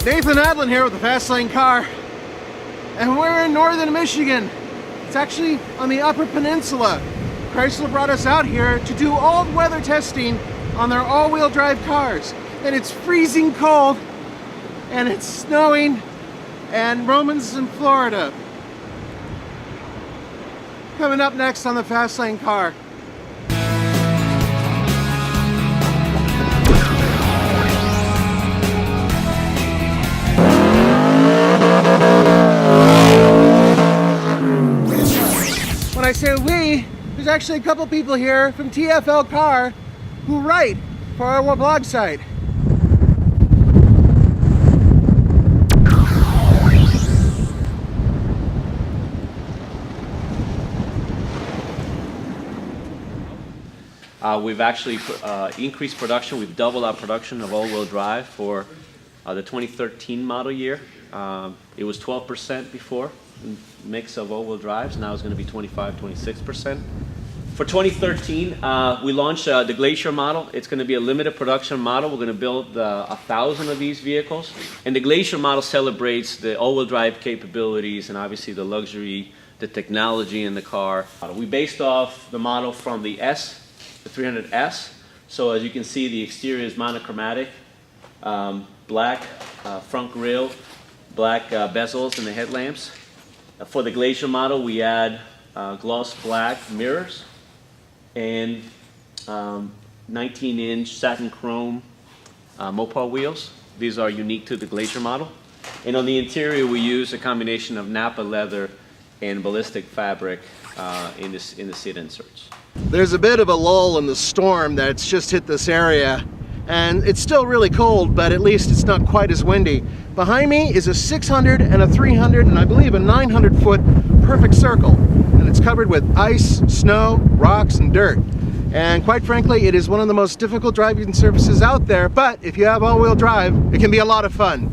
Nathan Adlin here with the Fast Lane Car, and we're in northern Michigan. It's actually on the Upper Peninsula. Chrysler brought us out here to do all-weather testing on their all-wheel drive cars. And it's freezing cold, and it's snowing, and Roman's in Florida. Coming up next on the Fast Lane Car. When I say we, there's actually a couple people here from TFL Car who write for our blog site. We've actually increased production. We've doubled our production of all-wheel drive for the 2013 model year. It was 12% before, mix of all-wheel drives. Now it's going to be 25-26%. For 2013, we launched the Glacier model. It's going to be a limited production model. We're going to build 1,000 of these vehicles. And the Glacier model celebrates the all-wheel drive capabilities and obviously the luxury, the technology in the car. We based off the model from the S, the 300S. So as you can see, the exterior is monochromatic, black front grille, black bezels in the headlamps. For the Glacier model, we add gloss black mirrors and 19-inch satin chrome Mopar wheels. These are unique to the Glacier model. And on the interior, we use a combination of Napa leather and ballistic fabric in the seat inserts. There's a bit of a lull in the storm that's just hit this area, and it's still really cold, but at least it's not quite as windy. Behind me is a 600 and a 300 and I believe a 900 foot perfect circle, and it's covered with ice, snow, rocks, and dirt. And quite frankly, it is one of the most difficult driving surfaces out there, but if you have all-wheel drive, it can be a lot of fun.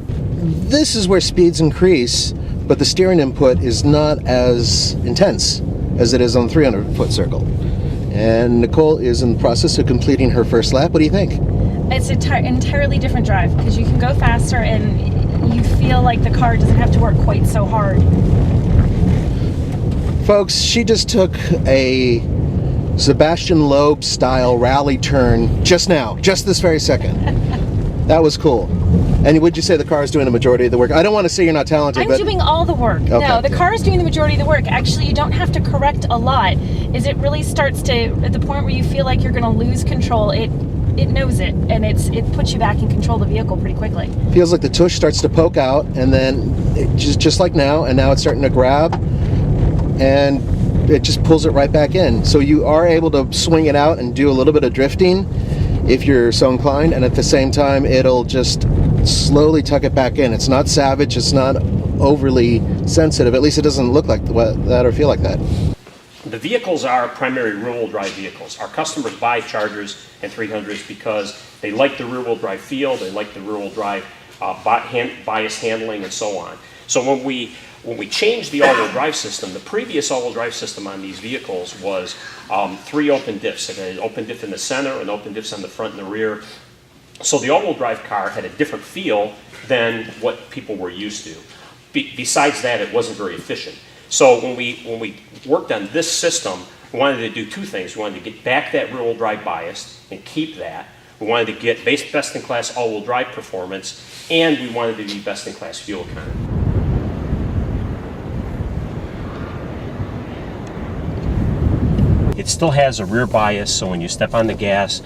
This is where speeds increase, but the steering input is not as intense as it is on the 300 foot circle. And Nicole is in the process of completing her first lap. What do you think? It's an entirely different drive because you can go faster and you feel like the car doesn't have to work quite so hard. Folks, she just took a Sebastian Loeb style rally turn just now, just this very second. That was cool. And would you say the car is doing the majority of the work? I don't want to say you're not talented, I'm doing all the work. Okay. No, the car is doing the majority of the work. Actually, you don't have to correct a lot. As it really starts to, at the point where you feel like you're going to lose control, it knows it, and it puts you back in control of the vehicle pretty quickly. Feels like the tush starts to poke out, and then it just like now, and now it's starting to grab, and it just pulls it right back in. So you are able to swing it out and do a little bit of drifting if you're so inclined, and at the same time it'll just slowly tuck it back in. It's not savage, it's not overly sensitive, at least it doesn't look like that or feel like that. The vehicles are primary rear-wheel drive vehicles. Our customers buy Chargers and 300s because they like the rear-wheel drive feel, they like the rear-wheel drive bias handling, and so on. So when we changed the all-wheel drive system, the previous all-wheel drive system on these vehicles was 3 open diffs. It had an open diff in the center and open diffs on the front and the rear. So the all-wheel drive car had a different feel than what people were used to. Besides that, it wasn't very efficient. So when we worked on this system, we wanted to do two things. We wanted to get back that rear-wheel drive bias and keep that. We wanted to get best-in-class all-wheel drive performance, and we wanted to be best-in-class fuel economy. It still has a rear bias, so when you step on the gas,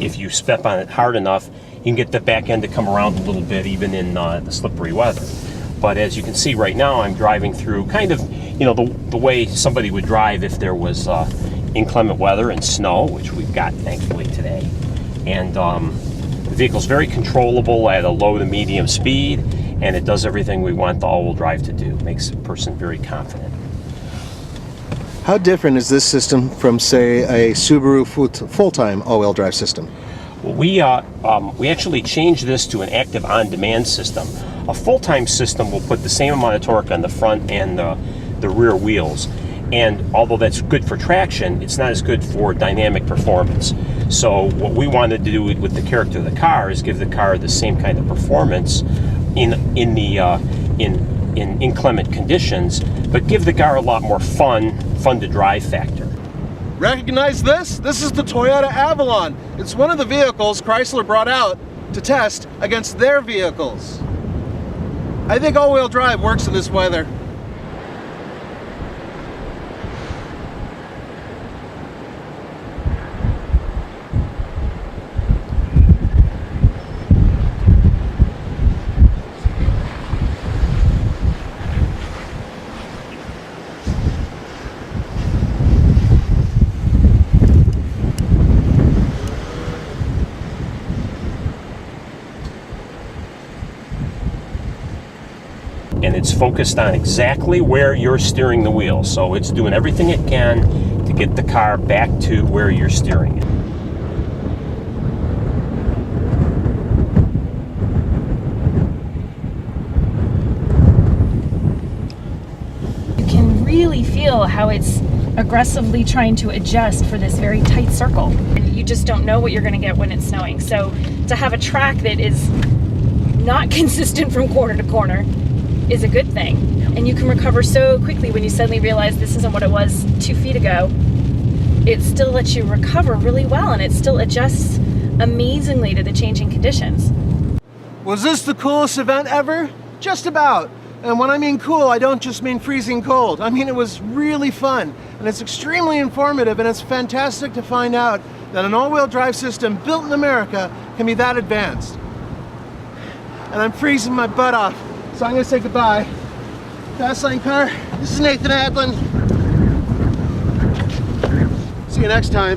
if you step on it hard enough, you can get the back end to come around a little bit, even in the slippery weather. But as you can see right now, I'm driving through kind of, the way somebody would drive if there was inclement weather and snow, which we've got thankfully today. And the vehicle's very controllable at a low to medium speed, and it does everything we want the all-wheel drive to do. It makes a person very confident. How different is this system from, say, a Subaru full-time all-wheel drive system? Well, we actually changed this to an active on-demand system. A full-time system will put the same amount of torque on the front and the rear wheels. And although that's good for traction, it's not as good for dynamic performance. So what we wanted to do with the character of the car is give the car the same kind of performance in inclement conditions, but give the car a lot more fun to drive factor. Recognize this? This is the Toyota Avalon. It's one of the vehicles Chrysler brought out to test against their vehicles. I think all-wheel drive works in this weather. And it's focused on exactly where you're steering the wheel. So it's doing everything it can to get the car back to where you're steering it. You can really feel how it's aggressively trying to adjust for this very tight circle. And you just don't know what you're going to get when it's snowing. So to have a track that is not consistent from corner to corner is a good thing. And you can recover so quickly when you suddenly realize this isn't what it was 2 feet ago. It still lets you recover really well, and it still adjusts amazingly to the changing conditions. Was this the coolest event ever? Just about. And when I mean cool, I don't just mean freezing cold. I mean it was really fun, and it's extremely informative, and it's fantastic to find out that an all-wheel drive system built in America can be that advanced. And I'm freezing my butt off. So I'm going to say goodbye. Fastlane car, this is Nathan Adlin. See you next time.